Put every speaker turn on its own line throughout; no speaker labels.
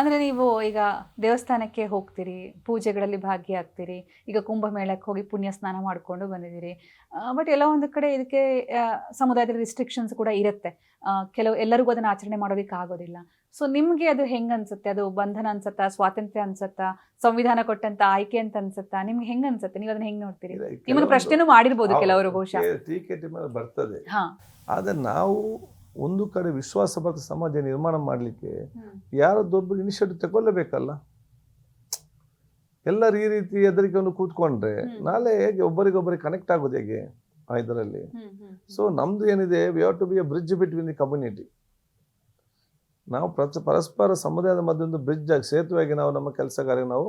ಅಂದ್ರೆ ನೀವು ಈಗ ದೇವಸ್ಥಾನಕ್ಕೆ ಹೋಗ್ತೀರಿ, ಪೂಜೆಗಳಲ್ಲಿ ಭಾಗಿಯಾಗ್ತೀರಿ, ಈಗ ಕುಂಭಮೇಳಕ್ಕೆ ಹೋಗಿ ಪುಣ್ಯ ಸ್ನಾನ ಮಾಡ್ಕೊಂಡು ಬಂದಿದ್ದೀರಿ. ಬಟ್ ಎಲ್ಲೋ ಒಂದು ಕಡೆ ಇದಕ್ಕೆ ಸಮುದಾಯದ ರಿಸ್ಟ್ರಿಕ್ಷನ್ಸ್ ಕೂಡ ಇರುತ್ತೆ. ಕೆಲವು ಎಲ್ಲರಿಗೂ ಅದನ್ನ ಆಚರಣೆ ಮಾಡೋದಕ್ಕೆ ಆಗೋದಿಲ್ಲ. ಸೊ ನಿಮ್ಗೆ ಅದು ಹೆಂಗ್ ಅನ್ಸುತ್ತೆ? ಅದು ಬಂಧನ ಅನ್ಸತ್ತಾ, ಸ್ವಾತಂತ್ರ್ಯ ಅನ್ಸತ್ತಾ, ಸಂವಿಧಾನ ಕೊಟ್ಟಂತ ಆಯ್ಕೆ ಅಂತ ಅನ್ಸತ್ತಾ? ನಿಮ್ಗೆ ಹೆಂಗ್ ಅನ್ಸುತ್ತೆ? ನೀವು ಅದನ್ನ ಹೆಂಗ್ ನೋಡ್ತೀರಿ? ನಿಮ್ಮನ್ನು ಪ್ರಶ್ನೆನೂ ಮಾಡಿರ್ಬೋದು ಕೆಲವರು ಬಹುಶಃ.
ಟೀಕೆ ಮೇಲೆ ಬರ್ತದೆ.
ಹಾ,
ಆದ್ರೆ ನಾವು ಒಂದು ಕಡೆ ವಿಶ್ವಾಸಬದ್ಧ ಸಮಾಜ ನಿರ್ಮಾಣ ಮಾಡಲಿಕ್ಕೆ ಯಾರದ್ದೊಬ್ಬರು ಇನಿಷಿಯೇಟಿವ್ ತಗೊಳ್ಳಬೇಕಲ್ಲ. ಎಲ್ಲರೂ ಈ ರೀತಿ ಹೆದರಿಕೊಂಡು ಕೂತ್ಕೊಂಡ್ರೆ ನಾಳೆ ಹೇಗೆ ಒಬ್ಬರಿಗೊಬ್ಬರಿಗೆ ಕನೆಕ್ಟ್ ಆಗೋದು ಹೇಗೆ ಇದರಲ್ಲಿ? ಸೊ ನಮ್ದು ಏನಿದೆ, we have to be a bridge between the community. ನಾವು ಪರಸ್ಪರ ಸಮುದಾಯದ ಮಧ್ಯೆ ಒಂದು ಬ್ರಿಡ್ಜ್ ಆಗಿ, ಸೇತುವೆಯಾಗಿ ನಾವು ನಮ್ಮ ಕೆಲಸ ಕಾರ್ಯ ನಾವು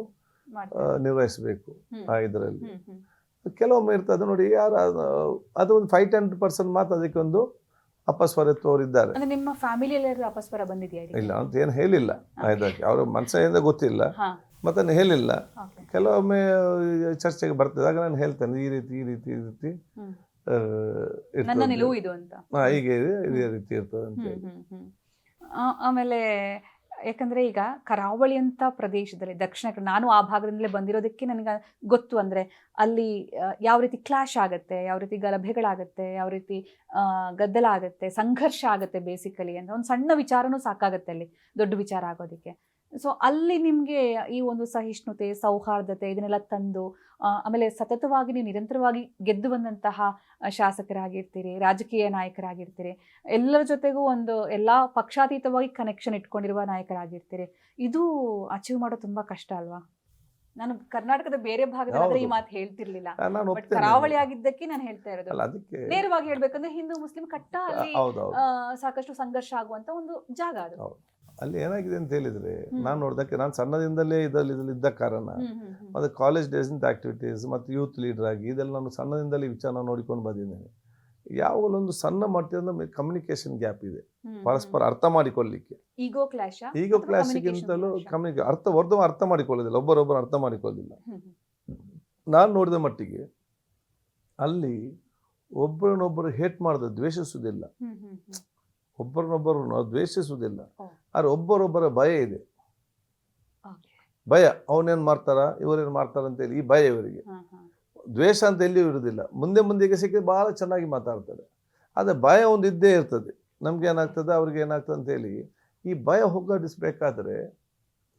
ನಿರ್ವಹಿಸಬೇಕು. ಇದರಲ್ಲಿ ಕೆಲವೊಮ್ಮೆ ಇರ್ತದೆ ನೋಡಿ, ಯಾರು ಅದು ಒಂದು 5-10% ಮಾತ್ರ ಅದಕ್ಕೆ ಒಂದು ಅಪಸ್ವರತ್ವರಿದ್ದಾರೆ.
ನಿಮ್ಮ ಫ್ಯಾಮಿಲಿಯಲ್ಲಿ ಅಪಸ್ವರ ಬಂದಿದೆಯಾ?
ಇಲ್ಲ ಅಂತ ಏನು ಹೇಳಿಲ್ಲ, ಇದಕ್ಕೆ ಅವ್ರ ಮನಸ್ಸಿನಿಂದ ಗೊತ್ತಿಲ್ಲ, ಮತ್ತೆ ಹೇಳಿಲ್ಲ. ಕೆಲವೊಮ್ಮೆ ಚರ್ಚೆಗೆ ಬರ್ತದೆ, ಆಗ ನಾನು ಹೇಳ್ತೇನೆ ಈ ರೀತಿ ಈ ರೀತಿ ಈ ರೀತಿ ಹೀಗೆ ಇದೇ ರೀತಿ ಇರ್ತದೆ ಅಂತ ಹೇಳಿ.
ಆಮೇಲೆ ಯಾಕಂದ್ರೆ ಈಗ ಕರಾವಳಿ ಅಂತ ಪ್ರದೇಶದಲ್ಲಿ, ದಕ್ಷಿಣ ನಾನು ಆ ಭಾಗದಿಂದಲೇ ಬಂದಿರೋದಕ್ಕೆ ನನಗೆ ಗೊತ್ತು. ಅಂದ್ರೆ ಅಲ್ಲಿ ಯಾವ ರೀತಿ ಕ್ಲಾಶ್ ಆಗುತ್ತೆ, ಯಾವ ರೀತಿ ಗಲಭೆಗಳಾಗತ್ತೆ, ಯಾವ ರೀತಿ ಗದ್ದಲ ಆಗುತ್ತೆ, ಸಂಘರ್ಷ ಆಗುತ್ತೆ. ಬೇಸಿಕಲಿ ಅಂದ್ರೆ ಒಂದು ಸಣ್ಣ ವಿಚಾರನೂ ಸಾಕಾಗತ್ತೆ ಅಲ್ಲಿ ದೊಡ್ಡ ವಿಚಾರ ಆಗೋದಕ್ಕೆ. ಸೊ ಅಲ್ಲಿ ನಿಮಗೆ ಈ ಒಂದು ಸಹಿಷ್ಣುತೆ, ಸೌಹಾರ್ದತೆ ಇದನ್ನೆಲ್ಲ ತಂದು, ಆಮೇಲೆ ಸತತವಾಗಿ ನೀವು ನಿರಂತರವಾಗಿ ಗೆದ್ದು ಬಂದಂತಹ ಶಾಸಕರಾಗಿರ್ತೀರಿ, ರಾಜಕೀಯ ನಾಯಕರಾಗಿರ್ತೀರಿ, ಎಲ್ಲರ ಜೊತೆಗೂ ಒಂದು ಎಲ್ಲ ಪಕ್ಷಾತೀತವಾಗಿ ಕನೆಕ್ಷನ್ ಇಟ್ಕೊಂಡಿರುವ ನಾಯಕರಾಗಿರ್ತೀರಿ. ಇದು ಅಚೀವ್ ಮಾಡೋದು ತುಂಬಾ ಕಷ್ಟ ಅಲ್ವಾ? ನಾನು ಕರ್ನಾಟಕದ ಬೇರೆ ಭಾಗದಲ್ಲಿ ಈ ಮಾತು ಹೇಳ್ತಿರ್ಲಿಲ್ಲ, ಬಟ್ ಕರಾವಳಿ ಆಗಿದ್ದಕ್ಕೆ ನಾನು ಹೇಳ್ತಾ ಇರೋದು. ನೇರವಾಗಿ ಹೇಳ್ಬೇಕಂದ್ರೆ ಹಿಂದೂ ಮುಸ್ಲಿಂ ಕಟ್ಟ ಅಲ್ಲಿ ಸಾಕಷ್ಟು ಸಂಘರ್ಷ ಆಗುವಂತ ಒಂದು ಜಾಗ ಅದು.
ಅಲ್ಲಿ ಏನಾಗಿದೆ ಅಂತ ಹೇಳಿದ್ರೆ, ನಾನು ನೋಡಿದಕ್ಕೆ, ನಾನು ಸಣ್ಣದಿಂದಲೇ ಇದರಲ್ಲಿ ಇದ್ದ ಕಾರಣ, ಮತ್ತು ಕಾಲೇಜ್ ಡೇಸಿಂದ ಆಕ್ಟಿವಿಟೀಸ್ ಮತ್ತು ಯೂತ್ ಲೀಡರ್ ಆಗಿ ಇದೆಲ್ಲ ನಾನು ಸಣ್ಣದಿಂದಲೇ ವಿಚಾರ ನೋಡಿಕೊಂಡು ಬಂದಿದ್ದೇನೆ. ಯಾವಾಗಲೂ ಒಂದು ಸಣ್ಣ ಮಟ್ಟದ ಕಮ್ಯುನಿಕೇಶನ್ ಗ್ಯಾಪ್ ಇದೆ, ಪರಸ್ಪರ ಅರ್ಥ ಮಾಡಿಕೊಳ್ಳಲಿಕ್ಕೆ. ಈಗೋ ಕ್ಲಾಸ್ಗಿಂತಲೂ ಅರ್ಥ ಮಾಡಿಕೊಳ್ಳೋದಿಲ್ಲ, ಒಬ್ಬರೊಬ್ಬರು ಅರ್ಥ ಮಾಡಿಕೊಳ್ಳೋದಿಲ್ಲ. ನಾನು ನೋಡಿದ ಮಟ್ಟಿಗೆ ಅಲ್ಲಿ ಒಬ್ಬರನ್ನೊಬ್ಬರು ಹೇಟ್ ಮಾಡೋದು, ದ್ವೇಷಿಸುವುದಿಲ್ಲ, ಒಬ್ಬರನ್ನೊಬ್ಬರು ದ್ವೇಷಿಸುವುದಿಲ್ಲ. ಆದ್ರೆ ಒಬ್ಬರೊಬ್ಬರ ಭಯ ಇದೆ, ಭಯ. ಅವನೇನ್ ಮಾಡ್ತಾರ, ಇವರೇನು ಮಾಡ್ತಾರ ಅಂತೇಳಿ ಈ ಭಯ ಇವರಿಗೆ. ದ್ವೇಷ ಅಂತ ಎಲ್ಲಿಯೂ ಇರುವುದಿಲ್ಲ. ಮುಂದೆಗೆ ಸಿಕ್ಕಿದ್ರೆ ಬಹಳ ಚೆನ್ನಾಗಿ ಮಾತಾಡ್ತಾರೆ, ಆದರೆ ಭಯ ಒಂದು ಇದ್ದೇ ಇರ್ತದೆ. ನಮ್ಗೆ ಏನಾಗ್ತದೆ, ಅವ್ರಿಗೆ ಏನಾಗ್ತದೆ ಅಂತೇಳಿ ಈ ಭಯ ಹೋಗಡಿಸ್ಬೇಕಾದ್ರೆ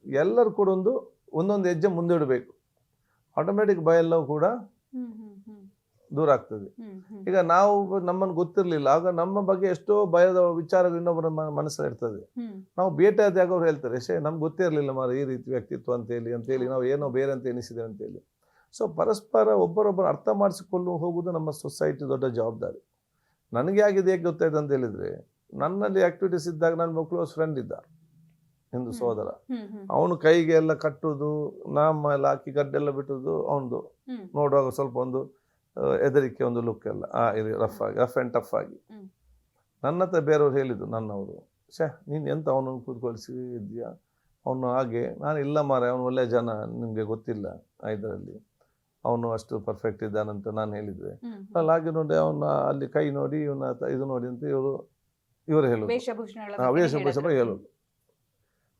ಎಲ್ಲರೂ ಕೂಡ ಒಂದೊಂದು ಹೆಜ್ಜೆ ಮುಂದೆ ಇಡಬೇಕು. ಆಟೋಮೆಟಿಕ್ ಭಯ ಎಲ್ಲವೂ ಕೂಡ ದೂರ ಆಗ್ತದೆ. ಈಗ ನಾವು ನಮ್ಮನ್ನು ಗೊತ್ತಿರಲಿಲ್ಲ, ಆಗ ನಮ್ಮ ಬಗ್ಗೆ ಎಷ್ಟೋ ಭಯದ ವಿಚಾರಗಳು ಇನ್ನೊಬ್ಬರ ಮನಸ್ಸಲ್ಲಿ ಇರ್ತದೆ. ನಾವು ಭೇಟಿಯಾದಾಗ ಅವ್ರು ಹೇಳ್ತಾರೆ, ನಮ್ಗೆ ಗೊತ್ತಿರಲಿಲ್ಲ ಮಾರ ಈ ರೀತಿ ವ್ಯಕ್ತಿತ್ವ ಅಂತೇಳಿ ನಾವು ಏನೋ ಬೇರೆ ಅಂತ ಎನಿಸಿದೆ ಅಂತೇಳಿ. ಸೊ ಪರಸ್ಪರ ಒಬ್ಬರೊಬ್ಬರು ಅರ್ಥ ಮಾಡಿಸಿಕೊಂಡು ಹೋಗುವುದು ನಮ್ಮ ಸೊಸೈಟಿ ದೊಡ್ಡ ಜವಾಬ್ದಾರಿ. ನನಗೆ ಆಗಿದೆ ಹೇಗೆ ಗೊತ್ತಾಯ್ತು ಅಂತ ಹೇಳಿದ್ರೆ, ನನ್ನಲ್ಲಿ ಆಕ್ಟಿವಿಟೀಸ್ ಇದ್ದಾಗ ನನ್ನ ಕ್ಲೋಸ್ ಫ್ರೆಂಡ್ ಇದ್ದ, ಹಿಂದೂ ಸಹೋದರ. ಅವನು ಕೈಗೆ ಎಲ್ಲ ಕಟ್ಟುದು, ನಾಮ ಎಲ್ಲ ಹಾಕಿ ಗಡ್ಡೆಲ್ಲ ಬಿಟ್ಟುದು ಅವನದು. ನೋಡುವಾಗ ಸ್ವಲ್ಪ ಒಂದು ಹೆದರಿಕೆ, ಒಂದು ಲುಕ್ ಎಲ್ಲ ರಫ್ ಆ್ಯಂಡ್ ಟಫ್ ಆಗಿ. ನನ್ನ ಹತ್ರ ಬೇರೆಯವ್ರು ಹೇಳಿದ್ರು, ನನ್ನವರು, ನೀನು ಎಂತ ಅವನನ್ನು ಕೂತ್ಕೊಳಿಸಿ ಇದೆಯಾ, ಅವನು ಹಾಗೆ. ನಾನು ಇಲ್ಲ ಮಾರ, ಅವನು ಒಳ್ಳೆಯ ಜನ, ನಿಮಗೆ ಗೊತ್ತಿಲ್ಲ ಇದರಲ್ಲಿ, ಅವನು ಅಷ್ಟು ಪರ್ಫೆಕ್ಟ್ ಇದ್ದಾನಂತ ನಾನು ಹೇಳಿದ್ರೆ. ಅಲ್ಲಿ ಹಾಗೆ ನೋಡಿ ಅವನ ಅಲ್ಲಿ ಕೈ ನೋಡಿ ಇವನ ಇದು ನೋಡಿ ಅಂತ ಇವರು ಹೇಳೋದು, ವೇಷಭೂಷಣ ಹೇಳೋದು.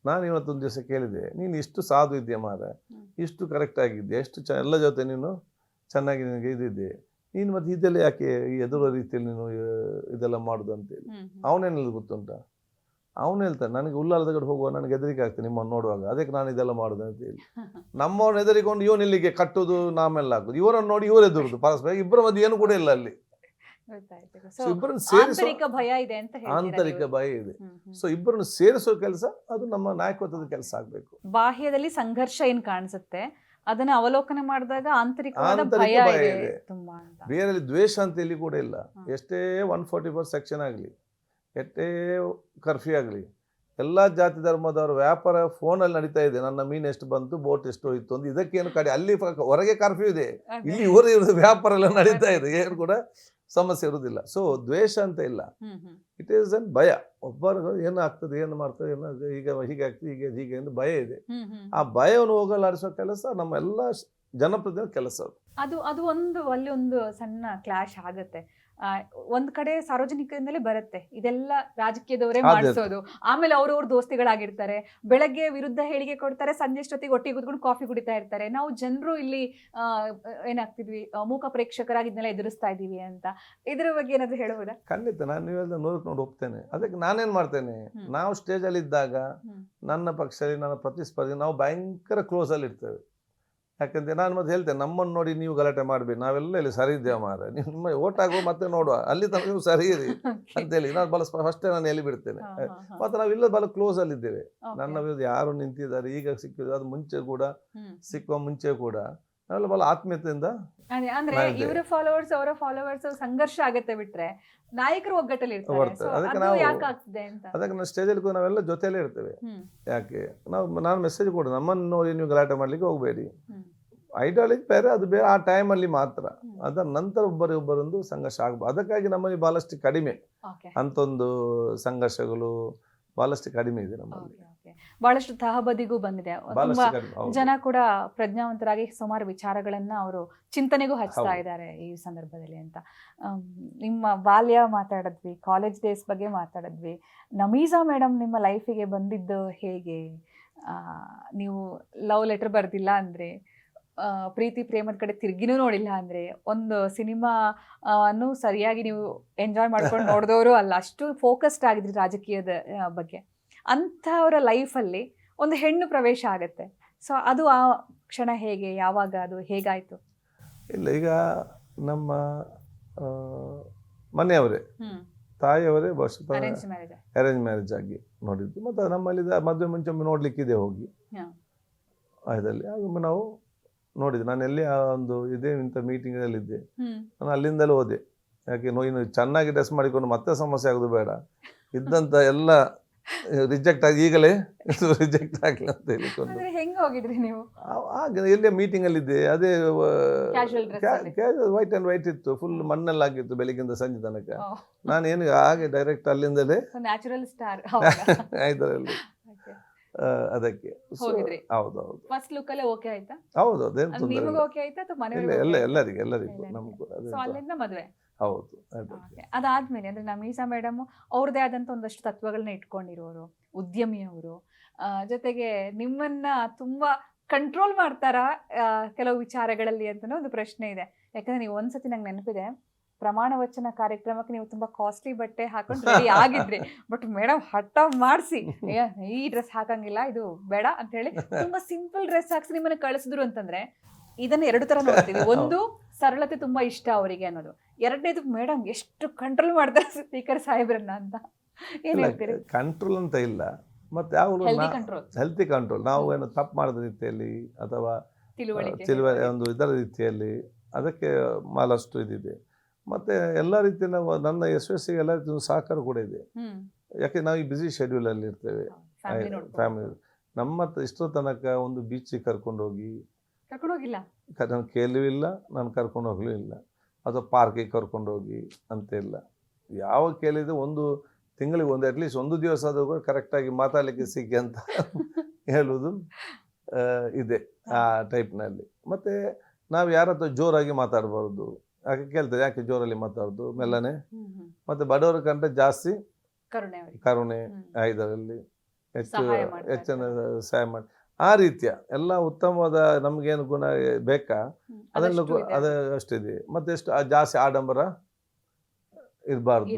ನಾನು ಇವತ್ತೊಂದು ದಿವಸ ಕೇಳಿದೆ, ನೀನು ಇಷ್ಟು ಸಾಧು ಇದೆಯಾ ಮಾರ, ಇಷ್ಟು ಕರೆಕ್ಟ್ ಆಗಿದ್ಯಾ, ಎಷ್ಟು ಎಲ್ಲ ಜೊತೆ ನೀನು ಚೆನ್ನಾಗಿ ನಿನಗೆ ಇದಿದೆ, ನೀನು ಮತ್ತೆ ಇದೆಲ್ಲ ಯಾಕೆ ಈ ಎದುರ ರೀತಿಯಲ್ಲಿ ನೀನು ಇದೆಲ್ಲ ಮಾಡುದು ಅಂತೇಳಿ. ಅವನೇನಿಲ್ಲ ಗೊತ್ತುಂಟ, ಅವನು ಹೇಳ್ತಾನೆ, ನನಗೆ ಉಲ್ಲಾಲದ ಕಡೆ ಹೋಗುವ ನನಗೆ ಹೆದರಿಕೆ ಆಗ್ತದೆ ನಿಮ್ಮನ್ನು ನೋಡುವಾಗ, ಅದಕ್ಕೆ ನಾನು ಇದೆಲ್ಲ ಮಾಡುದು ಅಂತೇಳಿ. ನಮ್ಮವ್ರನ್ನ ಹೆದರಿಕೊಂಡು ಇವನು ಇಲ್ಲಿಗೆ ಕಟ್ಟುದು, ನಾಮೆಲ್ಲ ಹಾಕುದು, ಇವರನ್ನು ನೋಡಿ ಇವರು ಎದುರುದು, ಪರಸ್ಪರ ಇಬ್ಬರ ಮಧ್ಯೆ ಏನು ಕೂಡ ಇಲ್ಲ ಅಲ್ಲಿ. ಇಬ್ಬರನ್ನು ಸೇರಿಸೋ ಆಂತರಿಕ ಭಯ ಇದೆ. ಸೊ ಇಬ್ಬರನ್ನು ಸೇರಿಸೋ ಕೆಲಸ ಅದು ನಮ್ಮ ನಾಯಕತ್ವದ ಕೆಲಸ ಆಗ್ಬೇಕು.
ಬಾಹ್ಯದಲ್ಲಿ ಸಂಘರ್ಷ ಏನ್ ಕಾಣಿಸುತ್ತೆ ಅದನ್ನ ಅವಲೋಕನ ಮಾಡಿದಾಗ ಆಂತರಿಕವಾದ ಭಯ ಇದೆ ತುಂಬಾ.
ಬೇರೆ ದ್ವೇಷ ಅಂತ ಇಲ್ಲಿ ಕೂಡ ಇಲ್ಲ. ಎಷ್ಟೇ 144 ಸೆಕ್ಷನ್ ಆಗಲಿ, ಎಷ್ಟೇ ಕರ್ಫ್ಯೂ ಆಗಲಿ, ಎಲ್ಲ ಜಾತಿ ಧರ್ಮದವರ ವ್ಯಾಪಾರ ಫೋನಲ್ಲಿ ನಡೀತಾ ಇದೆ. ನನ್ನ ಮೀನು ಎಷ್ಟು ಬಂತು, ಬೋಟ್ ಎಷ್ಟು ಹೋಯ್ತು ಅಂತ. ಇದಕ್ಕೇನು ಕಡೆ ಅಲ್ಲಿ ಹೊರಗೆ ಕರ್ಫ್ಯೂ ಇದೆ, ಇಲ್ಲಿ ಇವರು ವ್ಯಾಪಾರ ಎಲ್ಲ ನಡೀತಾ ಇದೆ, ಏನು ಕೂಡ ಸಮಸ್ಯೆ ಇರುವುದಿಲ್ಲ. ಸೊ ದ್ವೇಷ ಅಂತ ಇಲ್ಲ, ಇಟ್ ಈಸ್ ಅನ್ ಭಯ. ಒಬ್ಬರು ಏನಾಗ್ತದೆ, ಏನು ಮಾಡ್ತದೆ, ಈಗ ಹೀಗಾಗ್ತದೆ, ಹೀಗೆ ಎಂದು ಭಯ ಇದೆ. ಆ ಭಯವನ್ನು ಹೋಗಲಾಡಿಸೋ ಕೆಲಸ ನಮ್ಮ ಎಲ್ಲ ಜನಪ್ರತಿನಿಧಿ ಕೆಲಸ.
ಅದು ಒಂದು ಅಲ್ಲಿ ಒಂದು ಸಣ್ಣ ಕ್ಲಾಶ್ ಆಗತ್ತೆ. ಒಂದ್ ಕಡೆ ಸಾರ್ವಜನಿಕರಿಂದಲೇ ಬರುತ್ತೆ ಇದೆಲ್ಲ, ರಾಜಕೀಯದವರೇ
ಅದೇ.
ಮಾಡಿಸೋದು, ಆಮೇಲೆ ಅವ್ರವ್ರ ದೋಸ್ತಿಗಳಾಗಿರ್ತಾರೆ, ಬೆಳಗ್ಗೆ ವಿರುದ್ಧ ಹೇಳಿಕೆ ಕೊಡ್ತಾರೆ, ಸಂಜೆ ಅಷ್ಟೊತ್ತಿಗೆ ಒಟ್ಟಿಗೆ ಕೂತ್ಕೊಂಡು ಕಾಫಿ ಕುಡಿತಾ ಇರ್ತಾರೆ. ನಾವು ಜನರು ಇಲ್ಲಿ ಏನಾಗ್ತಿದ್ವಿ, ಮೂಕ ಪ್ರೇಕ್ಷಕರಾಗಿ ಇದನ್ನೆಲ್ಲ ಎದುರಿಸ್ತಾ ಇದೀವಿ ಅಂತ. ಇದ್ರ ಬಗ್ಗೆ ಏನಾದ್ರು ಹೇಳಬಹುದಾ?
ಖಂಡಿತ ನಾನು ನೀವು ಹೇಳಿದ 100ಕ್ಕೆ 100 ಒಪ್ತೇನೆ. ಅದಕ್ಕೆ ನಾನೇನ್ ಮಾಡ್ತೇನೆ, ನಾವು ಸ್ಟೇಜಲ್ಲಿ ಇದ್ದಾಗ ನನ್ನ ಪಕ್ಷದಲ್ಲಿ ನನ್ನ ಪ್ರತಿಸ್ಪರ್ಧಿ ನಾವು ಭಯಂಕರ ಕ್ಲೋಸ್ ಅಲ್ಲಿ ಇರ್ತೇವೆ. ಯಾಕಂದ್ರೆ ನಾನು ಮತ್ತೆ ಹೇಳ್ತೇನೆ, ನಮ್ಮನ್ನು ನೋಡಿ ನೀವು ಗಲಾಟೆ ಮಾಡಬೇಡಿ, ನಾವೆಲ್ಲ ಇಲ್ಲಿ ಸರಿ ಇದ್ದೇವೆ ಮಾರ, ನಿಮ್ಮ ಓಟ್ ಆಗುವ ಮತ್ತೆ ನೋಡುವ, ಅಲ್ಲಿ ತನಕ ನೀವು ಸರಿ ಇರಿ ಅಂತೇಳಿ ನಾನು ಬಲ ಫಸ್ಟೇ ನಾನು ಎಲ್ಲಿ ಬಿಡ್ತೇನೆ. ಮತ್ತೆ ನಾವಿಲ್ಲ ಬಲ ಕ್ಲೋಸ್ ಅಲ್ಲಿ ಇದ್ದೇವೆ. ನನ್ನ ವಿರುದ್ಧ ಯಾರು ನಿಂತಿದ್ದಾರೆ, ಈಗ ಸಿಕ್ಕಿದ್ರು, ಅದು ಮುಂಚೆ ಕೂಡ ಸಿಕ್ಕುವ ಮುಂಚೆ ಕೂಡ ನಾವೆಲ್ಲ ಬಲ ಆತ್ಮೀಯತೆಯಿಂದ.
ಅಂದ್ರೆ ಇವರ ಫಾಲೋವರ್ಸ್ ಅವರ ಫಾಲೋವರ್ಸ್ ಸಂಘರ್ಷ ಆಗತ್ತೆ ಬಿಟ್ರೆ ನಾಯಕರು ಒಗ್ಗಟ್ಟಲ್ಲಿ ಇರ್ತಾರೆ.
ಅದಕ್ಕೆ
ಅದು ಯಾಕೆ ಆಗ್ತದೆ ಅಂತ,
ಅದಕ್ಕೆ ನಾವು ಸ್ಟೇಜಲ್ಲಿ ಕೂಡ ನಾವೆಲ್ಲ ಜೊತೆಯಲ್ಲೇ ಇರ್ತೇವೆ. ಯಾಕೆ ನಾನು ಮೆಸೇಜ್ ಕೊಡು, ನಮ್ಮನ್ನು ನೋಡಿ ನೀವು ಗಲಾಟೆ ಮಾಡ್ಲಿಕ್ಕೆ ಹೋಗಬೇಡಿ, ಐಡಿಯಾಲಜಿ ಬೇರೆ, ಅದು ಬೇರೆ, ಆ ಟೈಮಲ್ಲಿ ಮಾತ್ರ. ಅದರ ನಂತರ ಒಬ್ಬರೊಂದು ಸಂಘರ್ಷ ಆಗ್ಬೋದು. ಅದಕ್ಕಾಗಿ ನಮ್ಮಲ್ಲಿ ಬಹಳಷ್ಟು ಕಡಿಮೆ ಅಂತೊಂದು ಸಂಘರ್ಷಗಳು ಬಹಳಷ್ಟು ಕಡಿಮೆ ಇದೆ ನಮ್ಮಲ್ಲಿ.
ಬಹಳಷ್ಟು ತಹಬದಿಗೂ ಬಂದಿದೆ. ತುಂಬಾ ಜನ ಕೂಡ ಪ್ರಜ್ಞಾವಂತರಾಗಿ ಸುಮಾರು ವಿಚಾರಗಳನ್ನ ಅವರು ಚಿಂತನೆಗೂ ಹಚ್ತಾ ಇದ್ದಾರೆ ಈ ಸಂದರ್ಭದಲ್ಲಿ ಅಂತ. ನಿಮ್ಮ ಬಾಲ್ಯ ಮಾತಾಡಿದ್ವಿ, ಕಾಲೇಜ್ ಡೇಸ್ ಬಗ್ಗೆ ಮಾತಾಡಿದ್ವಿ. ನಮೀಸಾ ಮೇಡಮ್ ನಿಮ್ಮ ಲೈಫಿಗೆ ಬಂದಿದ್ದು ಹೇಗೆ? ನೀವು ಲವ್ ಲೆಟರ್ ಬರ್ದಿಲ್ಲ ಅಂದ್ರೆ, ಪ್ರೀತಿ ಪ್ರೇಮದ ಕಡೆ ತಿರ್ಗಿನೂ ನೋಡಿಲ್ಲ ಅಂದ್ರೆ, ಒಂದು ಸಿನಿಮಾ ಅನ್ನು ಸರಿಯಾಗಿ ನೀವು ಎಂಜಾಯ್ ಮಾಡ್ಕೊಂಡು ನೋಡಿದವರು ಅಲ್ಲ, ಅಷ್ಟು ಫೋಕಸ್ಡ್ ಆಗಿದ್ರಿ ರಾಜಕೀಯದ ಬಗ್ಗೆ. ಅಂಥವರ ಲೈಫಲ್ಲಿ ಒಂದು ಹೆಣ್ಣು ಪ್ರವೇಶ ಆಗತ್ತೆ. ಸೊ ಅದು ಆ ಕ್ಷಣ ಹೇಗೆ, ಯಾವಾಗ, ಅದು ಹೇಗಾಯ್ತು?
ಇಲ್ಲ, ಈಗ ನಮ್ಮ ಮನೆಯವರೇ, ತಾಯಿಯವರೇ ಅರೇಂಜ್ ಮ್ಯಾರೇಜ್ ಆಗಿ ನೋಡಿದ್ದು. ಮತ್ತು ನಮ್ಮಲ್ಲಿ ಮದುವೆ ಮುಂಚೆ ಒಮ್ಮೆ ನೋಡ್ಲಿಕ್ಕಿದೆ ಹೋಗಿ ಆಯ್ದಲ್ಲಿ, ಆಗ ನಾವು ನೋಡಿದ್ದೆ. ನಾನು ಎಲ್ಲಿ ಆ ಒಂದು ಇದೇ ಇಂಥ ಮೀಟಿಂಗಲ್ಲಿ ಇದ್ದೆ, ನಾನು ಅಲ್ಲಿಂದಲೇ ಹೋದೆ. ಯಾಕೆ ಇನ್ನು ಚೆನ್ನಾಗಿ ಡ್ರೆಸ್ ಮಾಡಿಕೊಂಡು ಮತ್ತೆ ಸಮಸ್ಯೆ ಆಗೋದು ಬೇಡ, ಇದ್ದಂಥ ಎಲ್ಲ ರಿಜೆಕ್ಟ್ ಆಗಿ ಈಗಲೇ ರಿಜೆಕ್ಟ್ ಆಗಲಿ ಅಂತ ಹೇಳಿಕೊಂಡು
ಹೆಂಗೆ ಹೋಗಿದ್ರಿ ನೀವು?
ಆಗ ಎಲ್ಲೇ ಮೀಟಿಂಗ್ ಅಲ್ಲಿ ಇದ್ದೆ. ಅದೇ ವೈಟ್ ಅಂಡ್ ವೈಟ್ ಇತ್ತು, ಫುಲ್ ಮಣ್ಣಲ್ಲಾಗಿತ್ತು ಬೆಳಿಗ್ಗಿಂದ ಸಂಜೆ ತನಕ. ನಾನೇನು ಹಾಗೆ ಡೈರೆಕ್ಟ್ ಅಲ್ಲಿಂದಲೇ
ನ್ಯಾಚುರಲ್ ಸ್ಟಾರ್
ಇದರಲ್ಲಿ ಅದಕ್ಕೆ. ಹೌದೌದು,
ಫಸ್ಟ್ ಲುಕ್ ಅಲ್ಲೇ ಓಕೆ ಆಯ್ತಾ?
ಹೌದು, ಅದೇನು
ನಿಮಗೆ ಓಕೆ ಆಯ್ತಾ ಅಥವಾ ಮನೆಯವರಿಗೆ?
ಎಲ್ಲರಿಗೂ ನಮಗೂ
ಅಲ್ಲಿಂದ ಮದುವೆ.
ಹೌದು.
ಅದಾದ್ಮೇಲೆ ಅಂದ್ರೆ ನಮೀಸಾ ಮೇಡಮ್ ಅವ್ರದೇ ಆದಂತ ಒಂದಷ್ಟು ತತ್ವಗಳನ್ನ ಇಟ್ಕೊಂಡಿರೋರು, ಉದ್ಯಮಿಯವರು, ಜೊತೆಗೆ ನಿಮ್ಮನ್ನ ತುಂಬಾ ಕಂಟ್ರೋಲ್ ಮಾಡ್ತಾರ ಕೆಲವು ವಿಚಾರಗಳಲ್ಲಿ ಅಂತ ಒಂದು ಪ್ರಶ್ನೆ ಇದೆ. ಯಾಕಂದ್ರೆ ನೀವು ಒಂದ್ಸತಿ ನಂಗೆ ನೆನಪಿದೆ, ಪ್ರಮಾಣ ವಚನ ಕಾರ್ಯಕ್ರಮಕ್ಕೆ ನೀವು ತುಂಬಾ ಕಾಸ್ಟ್ಲಿ ಬಟ್ಟೆ ಹಾಕೊಂಡು ರೆಡಿ ಆಗಿದ್ರಿ. ಬಟ್ ಮೇಡಮ್ ಹಠ ಮಾಡಿಸಿ, ಈ ಡ್ರೆಸ್ ಹಾಕಂಗಿಲ್ಲ, ಇದು ಬೇಡ ಅಂತ ಹೇಳಿ ತುಂಬಾ ಸಿಂಪಲ್ ಡ್ರೆಸ್ ಹಾಕ್ಸಿ ನಿಮ್ಮನ್ನ ಕಳಿಸಿದ್ರು ಅಂತಂದ್ರೆ, ಇದನ್ನ 2 ತರ ನೋಡ್ತೀವಿ. ಒಂದು, ಸರಳತೆ ತುಂಬಾ ಇಷ್ಟ ಅವರಿಗೆ ಅನ್ನೋದು. ಎರಡನೇದು, ಮೇಡಮ್ ಎಷ್ಟು ಕಂಟ್ರೋಲ್ ಮಾಡ್ತಾರೆ ಸ್ಪೀಕರ್ ಸಾಹೇಬ್ರನ್ನ ಅಂತ. ಏನ್ ಹೇಳ್ತೀರಿ?
ಕಂಟ್ರೋಲ್ ಅಂತ ಇಲ್ಲ, ಮತ್ತೆ ಯಾವಾಗಲೂ ಹೆಲ್ತಿ ಕಂಟ್ರೋಲ್. ನಾವು ಏನು ತಪ್ಪು ಮಾಡಿದ ರೀತಿಯಲ್ಲಿ ಅಥವಾ ತಿಳುವಳಿಕೆ ಒಂದು ಇದರ ರೀತಿಯಲ್ಲಿ ಅದಕ್ಕೆ ಬಹಳಷ್ಟು ಇದಿದೆ. ಮತ್ತೆ ಎಲ್ಲ ರೀತಿಯ ನನ್ನ ಯಶಸ್ಸಿಗೆ ಎಲ್ಲ ರೀತಿಯ ಸಹಕಾರ ಕೂಡ ಇದೆ. ಯಾಕೆ ನಾವು ಈ ಬ್ಯುಸಿ ಶೆಡ್ಯೂಲ್ ಅಲ್ಲಿ ಇರ್ತೇವೆ, ಫ್ಯಾಮಿಲಿ. ನಮ್ಮ ಇಷ್ಟೋ ತನಕ ಒಂದು ಬೀಚಿಗೆ ಕರ್ಕೊಂಡೋಗಿ ನಾನು ಕೇಳೂ ಇಲ್ಲ, ನಾನು ಕರ್ಕೊಂಡು ಹೋಗ್ಲೂ ಇಲ್ಲ, ಅಥವಾ ಪಾರ್ಕಿಗೆ ಕರ್ಕೊಂಡೋಗಿ ಅಂತ ಇಲ್ಲ. ಯಾವಾಗ ಕೇಳಿದ್ರೆ ಒಂದು ತಿಂಗಳಿಗೆ ಅಟ್ಲೀಸ್ಟ್ ಒಂದು ದಿವಸ ಆದರೂ ಕರೆಕ್ಟಾಗಿ ಮಾತಾಡಲಿಕ್ಕೆ ಸಿಕ್ಕಿ ಅಂತ ಹೇಳುವುದು ಇದೆ ಆ ಟೈಪ್ನಲ್ಲಿ. ಮತ್ತು ನಾವು ಯಾರ ಹತ್ರ ಜೋರಾಗಿ ಮಾತಾಡಬಾರ್ದು. ಯಾಕೆ ಕೇಳ್ತಾರೆ, ಯಾಕೆ ಜೋರಲ್ಲಿ ಮಾತಾಡೋದು, ಮೆಲ್ಲನೆ. ಮತ್ತು ಬಡವರ ಕಂಡ್ರೆ ಜಾಸ್ತಿ ಕರುಣೆ ಇದರಲ್ಲಿ ಹೆಚ್ಚಿನ ಸಹಾಯ ಮಾಡಿ, ಆ ರೀತಿಯ ಎಲ್ಲ ಉತ್ತಮವಾದ ನಮಗೇನು ಗುಣ ಬೇಕಾ ಅದೆಲ್ಲ ಅದೇ ಅಷ್ಟಿದೆ. ಮತ್ತೆ ಜಾಸ್ತಿ ಆಡಂಬರ ಇರಬಾರ್ದು.